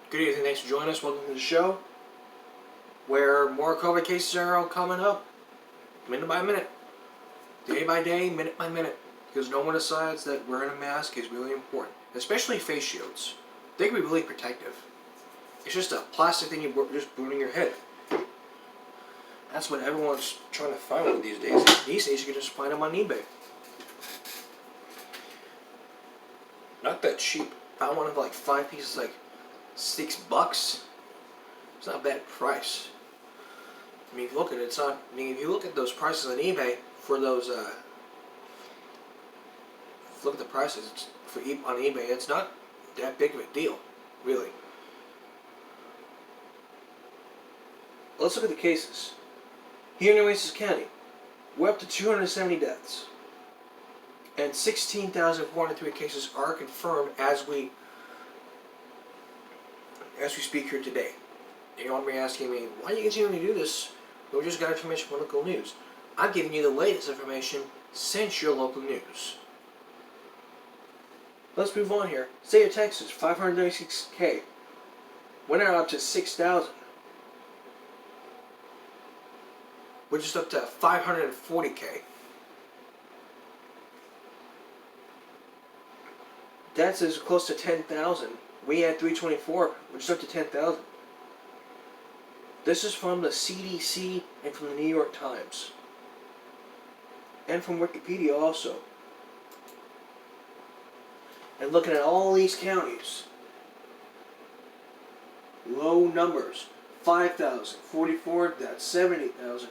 Good evening, thanks for joining us. Welcome to the show, where more COVID cases are all coming up, minute by minute, day by day, minute by minute, because no one decides that wearing a mask is really important, especially face shields. They can be really protective. It's just a plastic thing you just put in your head. That's what everyone's trying to find one these days. These days you can just find them on eBay. Not that cheap. Found one of like 5 pieces, like $6. It's not a bad price. I mean, if you look at it, it's not. I mean, if you look at those prices on eBay for those, look at the prices for on eBay. It's not that big of a deal, really. Let's look at the cases. Here in Oasis County, we're up to 270 deaths, and 16,403 cases are confirmed as we speak here today. You might be asking me, why are you continuing to do this? We just got information from local news. I'm giving you the latest information since your local news. Let's move on here. State of Texas, 596K. Went out up to 6,000. We're just up to 540K. Deaths is close to 10,000. We had 324, which is up to 10,000. This is from the CDC and from the New York Times. And from Wikipedia also. And looking at all these counties, low numbers, 5,000, 44, that's 70,000.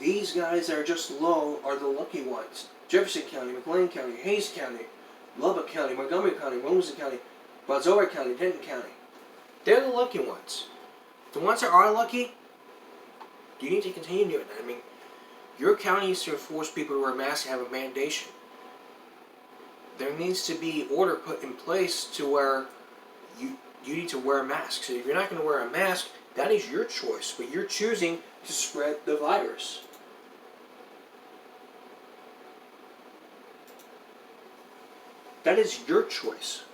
These guys that are just low are the lucky ones. Jefferson County, McLean County, Hays County, Lubbock County, Montgomery County, Williamson County, Brazoria County, Denton County. They're the lucky ones. The ones that are lucky, you need to continue doing that. I mean, your county needs to force people to wear masks and have a mandation. There needs to be order put in place to where you need to wear a mask. So if you're not going to wear a mask, that is your choice. But you're choosing to spread the virus. That is your choice.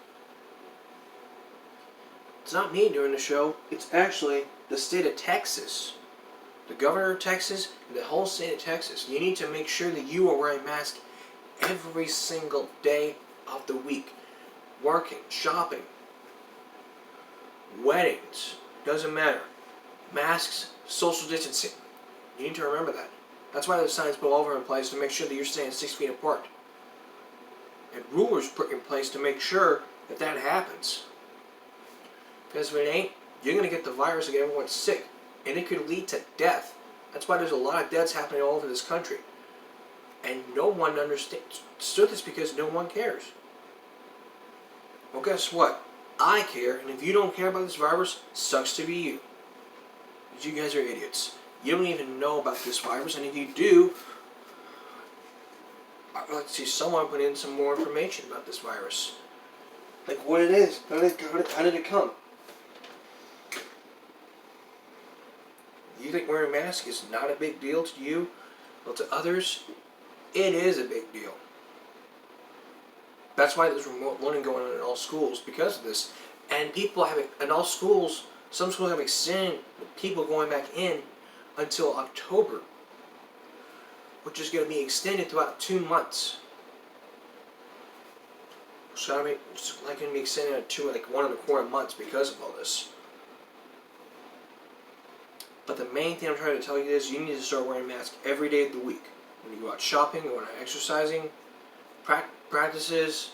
It's not me doing the show. It's actually the state of Texas. The governor of Texas and the whole state of Texas. You need to make sure that you are wearing a mask every single day of the week. Working, shopping, weddings, doesn't matter. Masks, social distancing. You need to remember that. That's why there's signs put all over in place to make sure that you're staying 6 feet apart. And rulers put in place to make sure that that happens. Because if it ain't, you're going to get the virus and get everyone sick. And it could lead to death. That's why there's a lot of deaths happening all over this country. And no one understood this because no one cares. Well, guess what? I care, and if you don't care about this virus, sucks to be you. Because you guys are idiots. You don't even know about this virus, and if you do, I'd like to see someone put in some more information about this virus. Like what it is. How did it come? You think wearing a mask is not a big deal to you? Well, to others, it is a big deal. That's why there's remote learning going on in all schools because of this. And people have, in all schools, some schools have extended people going back in until October, which is going to be extended throughout 2 months. So it's like going to be extended to like 1.25 months because of all this. But the main thing I'm trying to tell you is you need to start wearing a mask every day of the week. When you go out shopping, when you're exercising, practices,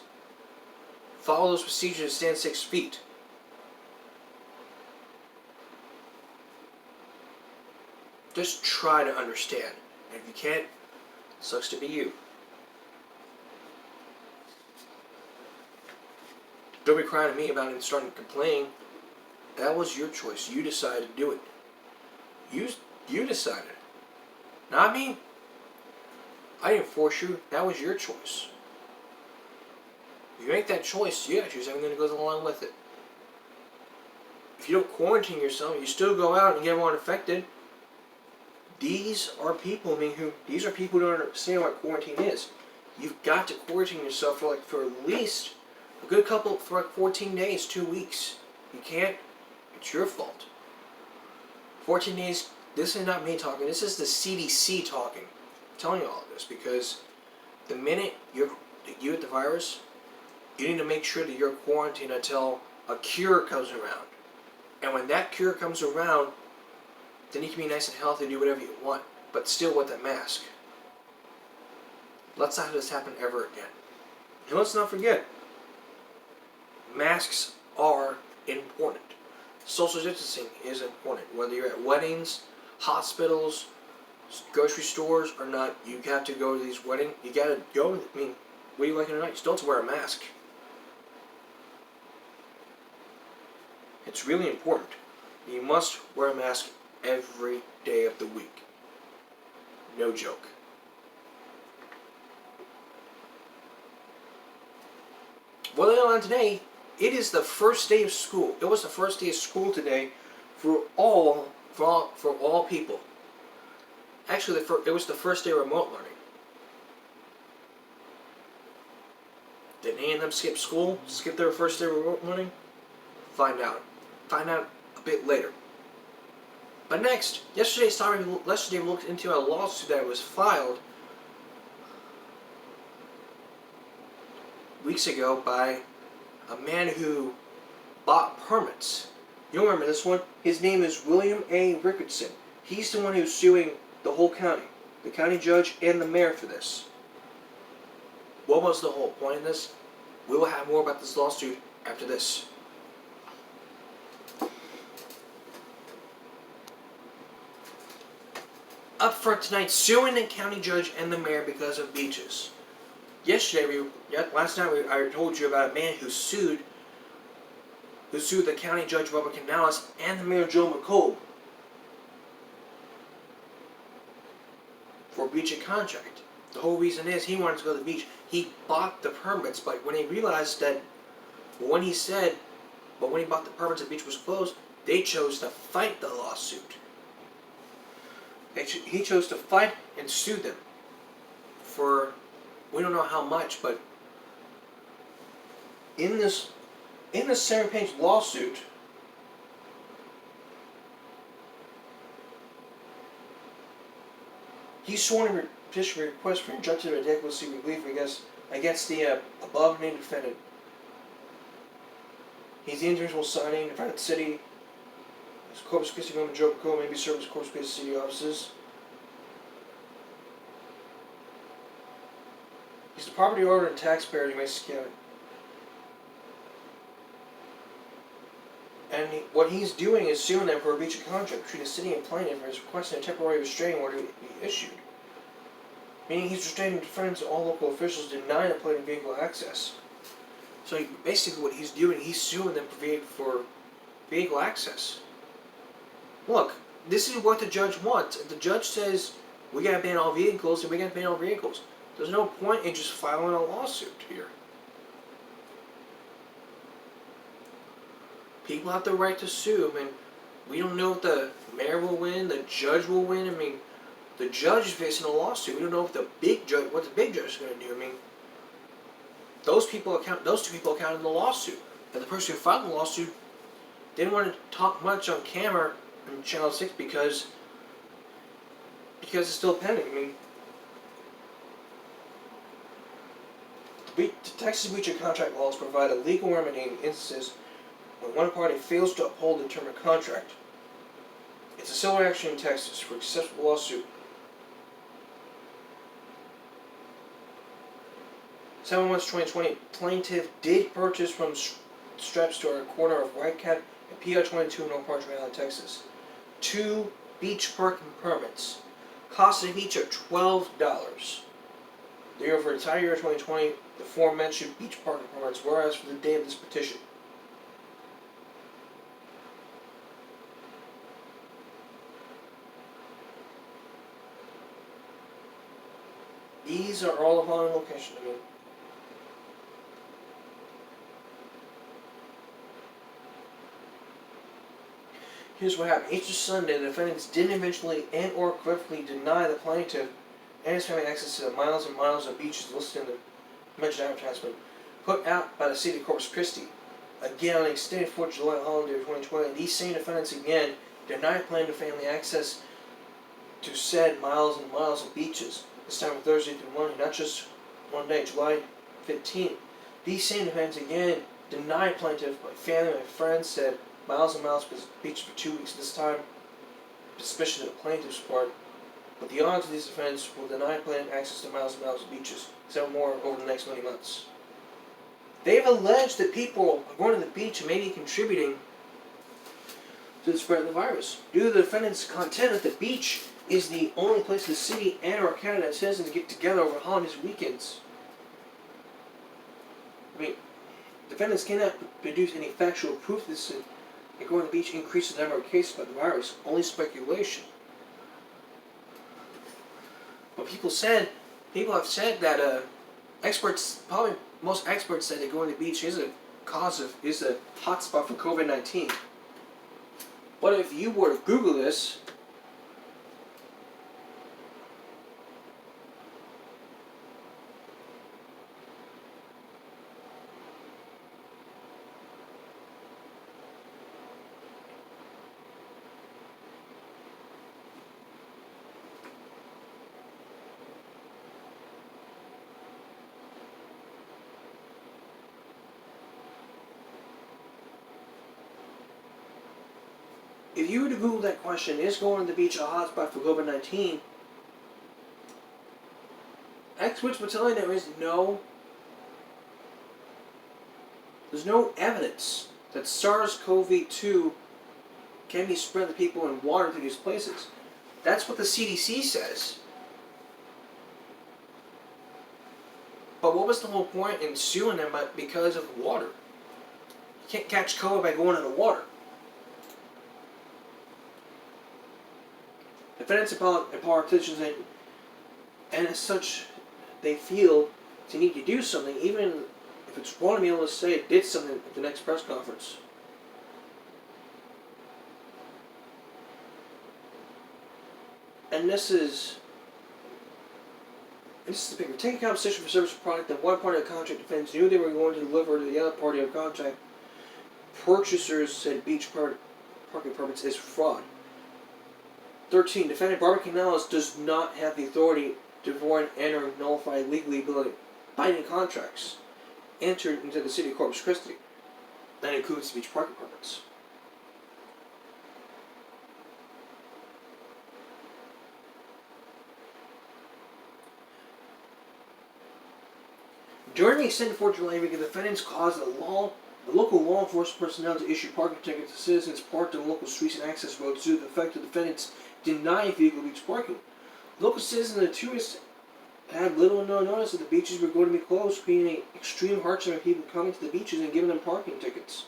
follow those procedures to stand 6 feet. Just try to understand. And if you can't, sucks to be you. Don't be crying at me about it and starting complaining. That was your choice. You decided to do it. You decided. Not me. I didn't force you. That was your choice. If you make that choice, you gotta choose everything that goes along with it. If you don't quarantine yourself, you still go out and get everyone infected. These are people, these are people who don't understand what quarantine is. You've got to quarantine yourself for at least A good couple for like 14 days, 2 weeks. You can't, it's your fault. 14 days, this is not me talking, this is the CDC talking. I'm telling you all this because the minute you get the virus, you need to make sure that you're quarantined until a cure comes around. And when that cure comes around, then you can be nice and healthy and do whatever you want, but still with that mask. Let's not have this happen ever again. And let's not forget, masks are important. Social distancing is important. Whether you're at weddings, hospitals, grocery stores or not, you have to go to these weddings. You gotta go. I mean, what do you like tonight? You still have to wear a mask. It's really important. You must wear a mask every day of the week. No joke. Well, on today, it is the first day of school. It was the first day of school today for all people. Actually, it was the first day of remote learning. Did any of them skip school? Skip their first day of remote learning? Find out. Find out a bit later. But next, yesterday we looked into a lawsuit that was filed weeks ago by a man who bought permits. You'll remember this one. His name is William A. Rickardson. He's the one who's suing the whole county, the county judge and the mayor for this. What was the whole point of this? We will have more about this lawsuit after this. Up front tonight, suing the county judge and the mayor because of beaches. Last night I told you about a man who sued the county judge Robert Canales and the mayor Joe McCobe for breaching contract. The whole reason is he wanted to go to the beach. He bought the permits, but when he realized that, when he bought the permits, the beach was closed. They chose to fight the lawsuit. He chose to fight and sue them for, we don't know how much, but in this 7-page lawsuit, he's sworn to petition request for injunctive adequacy relief against the above named defendant. He's the individual signing in front of the city. Corpus Christi Roman Joe McCobe may be served as Corpus Christi city offices. He's the property owner and taxpayer in Mason County. And what he's doing is suing them for a breach of contract between the city and plaintiff and is requesting a temporary restraining order to be issued. Meaning he's restraining defendants and all local officials denying the plaintiff vehicle access. So basically what he's doing, he's suing them for vehicle access. Look, this is what the judge wants. If the judge says, we gotta ban all vehicles, then we gotta ban all vehicles. There's no point in just filing a lawsuit here. People have the right to sue. I mean, we don't know if the mayor will win, the judge will win. I mean, the judge is facing a lawsuit. We don't know if what the big judge is going to do. I mean, those two people account in the lawsuit. And the person who filed the lawsuit didn't want to talk much on camera on Channel 6 because it's still pending. I mean, the Texas breach of contract laws provide a legal remedy in instances when one party fails to uphold the term of contract. It's a civil action in Texas for acceptable lawsuit. 7/1/2020, plaintiff did purchase from Strap Store, a corner of Whitecat and PR 22 in North Partridge Island, Texas, 2 beach parking permits, cost of each of $12. The year for the entire year of 2020, the aforementioned beach parking permits were asked for the day of this petition. These are all of our location. I mean, here's what happened. Easter Sunday, the defendants didn't eventually and or correctly deny the plaintiff and his family access to the miles and miles of beaches listed in the mentioned advertisement. put out by the city of Corpus Christi. Again, on the extended 4th of July holiday of 2020, these same defendants again denied Planned Family access to said miles and miles of beaches, this time on Thursday through Monday, not just one day, July 15th. These same defendants again denied plaintiff, my family, my friends said miles and miles because beaches for 2 weeks, this time suspicion of the plaintiff's part. But the odds of these defendants will deny plaintiff access to miles and miles of beaches, 7 more over the next many months. They've alleged that people are going to the beach and maybe contributing to the spread of the virus. Due to the defendants' contend that the beach is the only place in the city and or Canada that citizens get together over holidays and weekends. I mean, defendants cannot produce any factual proof that going to the beach increases the number of cases by the virus. Only speculation. But people have said that experts, probably most experts say that going to the beach is a hotspot for COVID-19. But if you were to Google this, if you were to Google that question, is going to the beach a hotspot for COVID-19? Experts will tell you there's no evidence that SARS-CoV-2 can be spread to people in water through these places. That's what the CDC says. But what was the whole point in suing them because of water? You can't catch COVID by going in the water. Defendants and politicians, and as such, they feel they need to do something, even if it's wrong to be able to say it did something at the next press conference. And this is the bigger. Take a compensation for service or product that one party of the contract defendants knew they were going to deliver to the other party of the contract. Purchasers said beach parking permits is fraud. 13. Defendant Barbara Canales does not have the authority to void, enter, and nullify legally binding contracts entered into the city of Corpus Christi. That includes beach parking permits. During the extended 4th of July week, the defendants caused the local law enforcement personnel to issue parking tickets to citizens parked on local streets and access roads due to the fact that the defendants denied vehicle beach parking. Local citizens and tourists had little or no notice that the beaches were going to be closed, creating extreme hardship on people coming to the beaches and giving them parking tickets.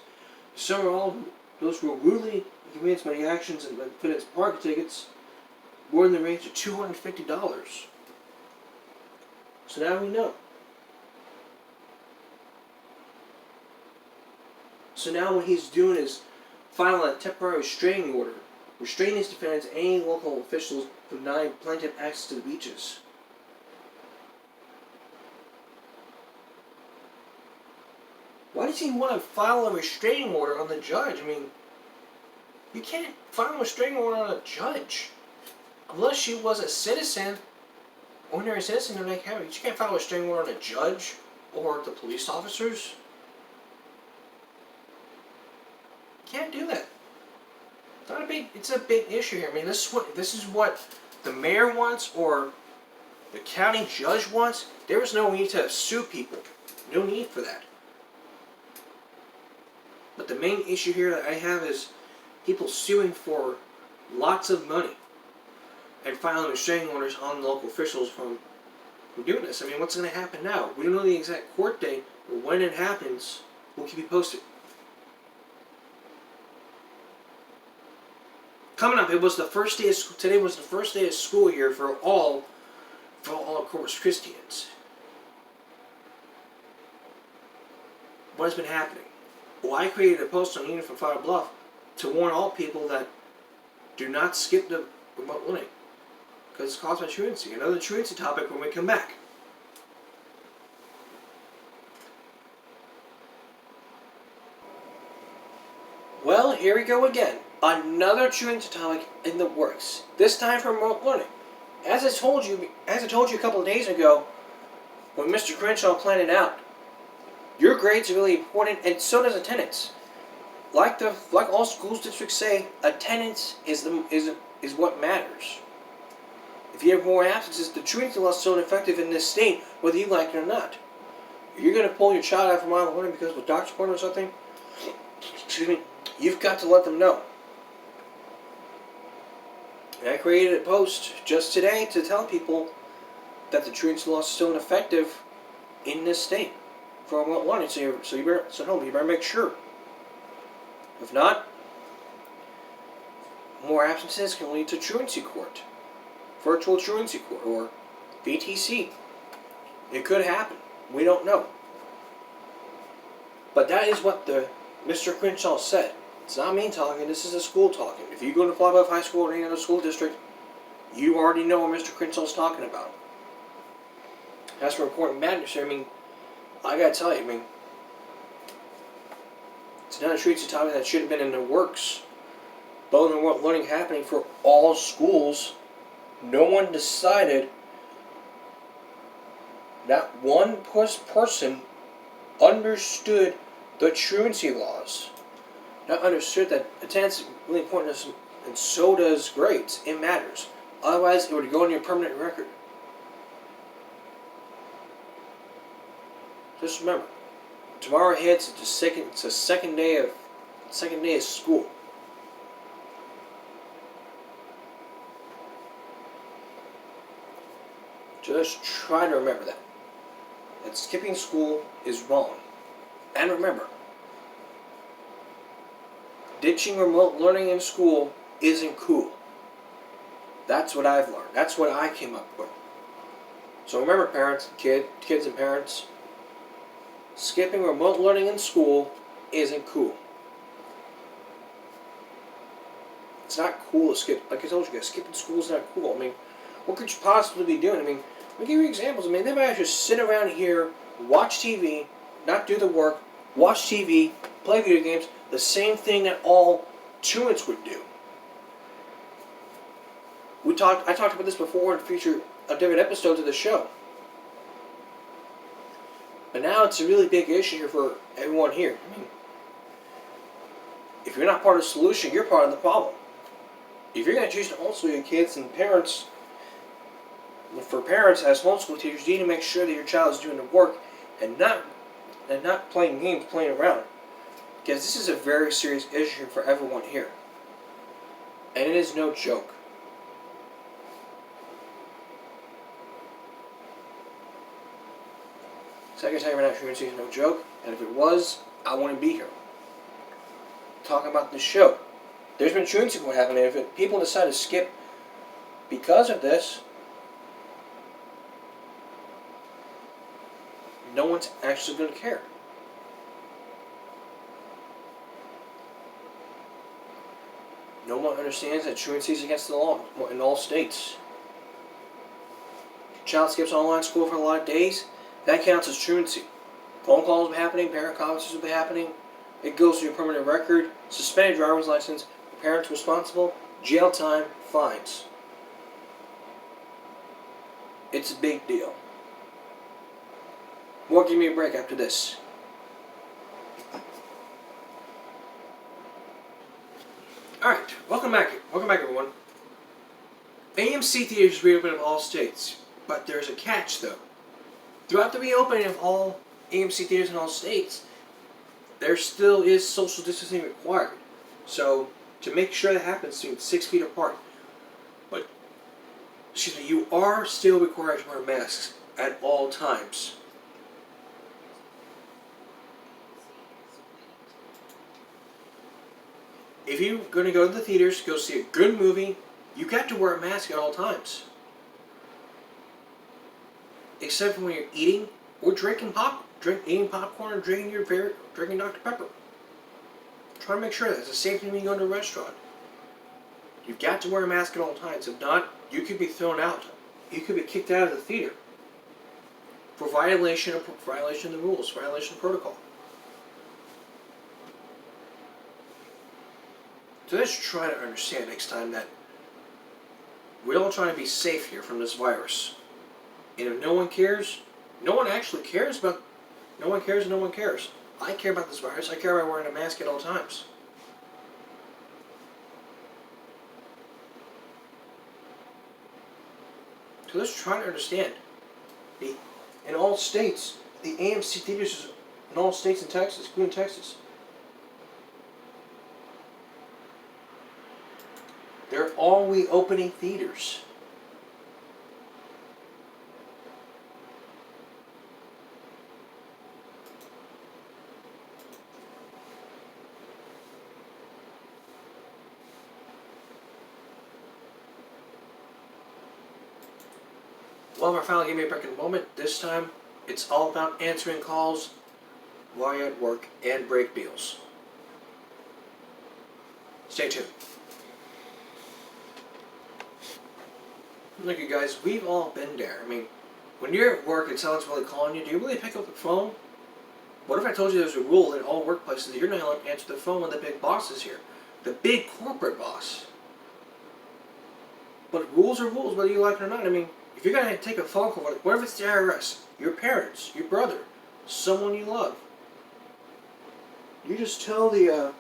Some or all those who were rudely inconvenienced by the actions and defendants' parking tickets were in the range of $250. So now we know. So now what he's doing is filing a temporary restraining order, restraining these defendants and any local officials who denied plaintiff access to the beaches. Why does he want to file a restraining order on the judge? I mean, you can't file a restraining order on a judge unless she was a citizen, ordinary citizen. To make habit. You can't file a restraining order on a judge or the police officers. Can't do that. It's a big issue here. I mean, this is what the mayor wants or the county judge wants. There is no need to sue people. No need for that. But the main issue here that I have is people suing for lots of money and filing restraining orders on local officials from doing this. I mean, what's going to happen now? We don't know the exact court date, but when it happens, we'll keep you posted. Coming up, today was the first day of school here for all Corpus Christians. What has been happening? Well, I created a post on Unit from Flower Bluff to warn all people that do not skip the remote learning because it's caused by truancy. Another truancy topic when we come back. Well, here we go again. Another truancy topic in the works. This time for remote learning. As I told you a couple of days ago, when Mr. Crenshaw planned it out, your grades are really important, and so does attendance. Like all school districts say, attendance is what matters. If you have more absences, the truancy law is so ineffective in this state, whether you like it or not. If you're going to pull your child out from remote learning because of a doctor's appointment or something, excuse me, you've got to let them know. And I created a post just today to tell people that the truancy law is still ineffective in this state for remote learning. So you better make sure. If not, more absences can lead to truancy court, virtual truancy court, or VTC. It could happen. We don't know. But that is what Mr. Crenshaw said. It's not me talking, this is the school talking. If you go to Fly Bluff High School or any other school district, you already know what Mr. Crenshaw is talking about. As for important matters here, I gotta tell you, it's not a truancy topic that should have been in the works. But when remote learning happening for all schools, no one decided that one person understood the truancy laws. Not understood that attendance is really important, and so does grades. It matters. Otherwise, it would go on your permanent record. Just remember, tomorrow hits. It's the second day of school. Just try to remember that skipping school is wrong. And remember, ditching remote learning in school isn't cool. That's what I've learned. That's what I came up with. So remember, parents, kids and parents, skipping remote learning in school isn't cool. It's not cool to skip. Like I told you guys, skipping school is not cool. What could you possibly be doing? Let me give you examples. They might just sit around here, watch TV, not do the work, watch TV, play video games, the same thing that all truants would do. I talked about this before in a different episodes of the show. But now it's a really big issue here for everyone here. If you're not part of the solution, you're part of the problem. If you're going to choose to homeschool your kids and parents, for parents as homeschool teachers, you need to make sure that your child is doing the work and not playing games, playing around. Because this is a very serious issue for everyone here. And it is no joke. Second time we're not truancy is no joke, and if it was, I wouldn't be here talking about this show. There's been truancy what happened, and if people decide to skip because of this, no one's actually going to care. No one understands that truancy is against the law in all states. If your child skips online school for a lot of days, that counts as truancy. Phone calls will be happening, parent conferences will be happening. It goes to your permanent record, suspended driver's license, parents responsible, jail time, fines. It's a big deal. More give me a break after this. Alright, welcome back everyone. AMC theaters reopen in all states, but there's a catch though. Throughout the reopening of all AMC theaters in all states, there still is social distancing required. So, to make sure that happens, 6 feet apart. But, you are still required to wear masks at all times. If you're going to go to the theaters, go see a good movie, you got to wear a mask at all times. Except for when you're eating or drinking popcorn or drinking Dr. Pepper. Try to make sure that it's a safe thing when you go to a restaurant. You've got to wear a mask at all times. If not, you could be thrown out. You could be kicked out of the theater for violation of the rules, violation of protocol. So let's try to understand next time that we're all trying to be safe here from this virus. And if no one cares, no one actually cares about. No one cares. No one cares. I care about this virus. I care about wearing a mask at all times. So let's try to understand. In all states, the AMC theaters in all states in Texas, including Texas, they're all reopening theaters. Well, I finally gave me a break in a moment. This time, it's all about answering calls while you're at work and break deals. Stay tuned. Look, you guys, we've all been there. I mean, when you're at work and someone's really calling you, do you really pick up the phone? What if I told you there's a rule in all workplaces that you're not allowed to answer the phone when the big boss is here? The big corporate boss. But rules are rules, whether you like it or not. I mean, if you're going to take a phone call, what if it's the IRS, your parents, your brother, someone you love? You just tell the,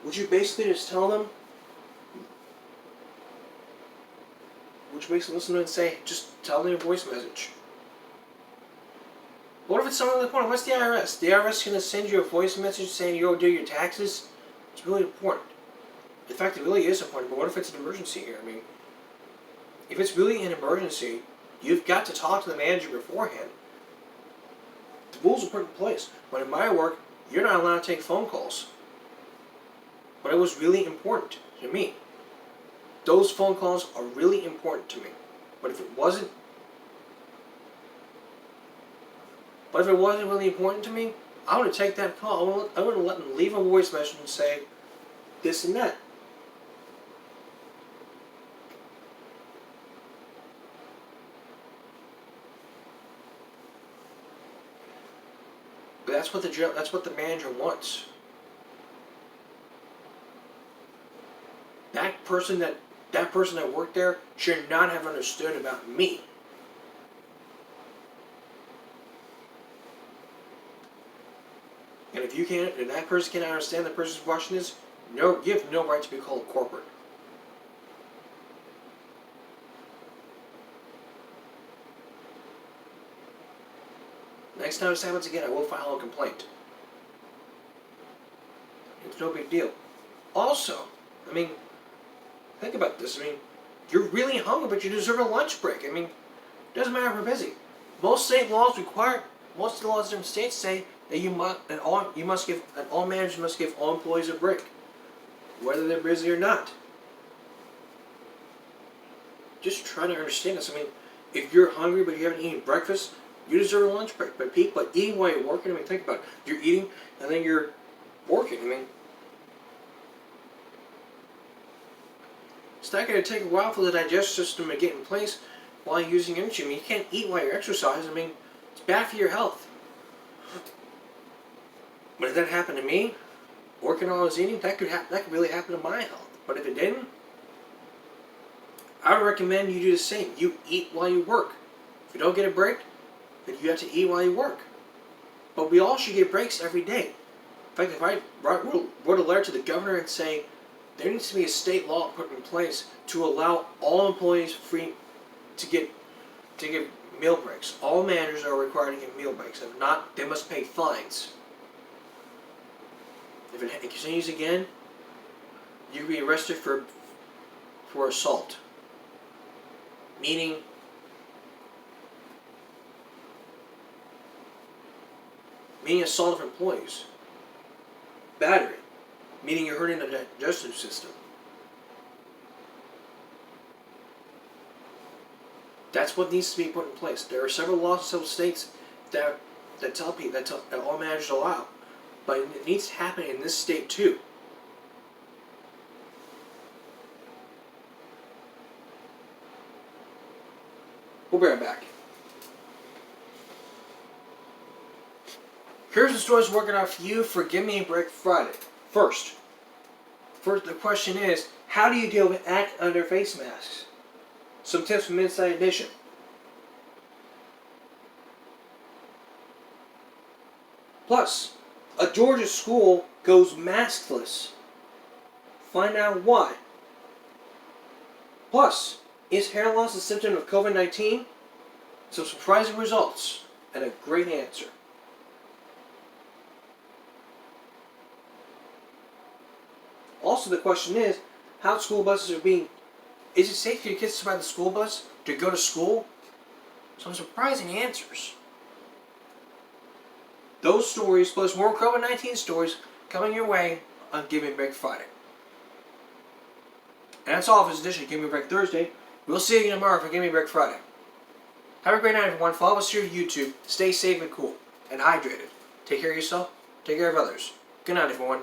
would you basically just tell them? Would you basically listen to them and say, just tell them a voice message? What if it's something like, what's the IRS? The IRS is going to send you a voice message saying you go do your taxes? It's really important. In fact, it really is important, but what if it's an emergency here? I mean, if it's really an emergency, you've got to talk to the manager beforehand. The rules are put in place. But in my work, you're not allowed to take phone calls. But it was really important to me. Those phone calls are really important to me. But if it wasn't really important to me, I would have taken that call. I would have let them leave a voice message and say this and that. But that's what the manager wants. That person that worked there should not have understood about me. And if that person can't understand the person's watching this, you have no right to be called corporate. Next time this happens again, I will file a complaint. It's no big deal. Also, I mean, think about this. I mean, you're really hungry, but you deserve a lunch break. I mean, it doesn't matter if we're busy. Most of the laws in different states say that all managers must give all employees a break, whether they're busy or not. Just try to understand this. I mean, if you're hungry but you haven't eaten breakfast, you deserve a lunch break. But eating while you're working, I mean, think about it. You're eating and then you're working. I mean, it's not going to take a while for the digestive system to get in place while you're using energy. I mean, you can't eat while you're exercising. I mean, it's bad for your health. But if that happened to me, working while I was eating, that could really happen to my health. But if it didn't, I would recommend you do the same. You eat while you work. If you don't get a break, then you have to eat while you work. But we all should get breaks every day. In fact, if I wrote a letter to the governor and say there needs to be a state law put in place to allow all employees to give meal breaks. All managers are required to give meal breaks. If not, they must pay fines. If it continues again, you can be arrested for assault. Meaning assault of employees. Battery. Meaning you're hurting the digestive system. That's what needs to be put in place. There are several laws in several states that tell that all managers allow. But it needs to happen in this state too. We'll be right back. Here's the stories working out for you for Give Me a Break Friday. First, the question is, how do you deal with act under face masks? Some tips from Inside Edition. Plus, a Georgia school goes maskless. Find out why. Plus, is hair loss a symptom of COVID-19? Some surprising results and a great answer. Also, the question is, how school buses are being... Is it safe for your kids to ride the school bus to go to school? Some surprising answers. Those stories, plus more COVID-19 stories, coming your way on Give Me a Break Friday. And that's all for this edition of Give Me a Break Thursday. We'll see you again tomorrow for Give Me a Break Friday. Have a great night, everyone. Follow us here on YouTube. Stay safe and cool. And hydrated. Take care of yourself. Take care of others. Good night, everyone.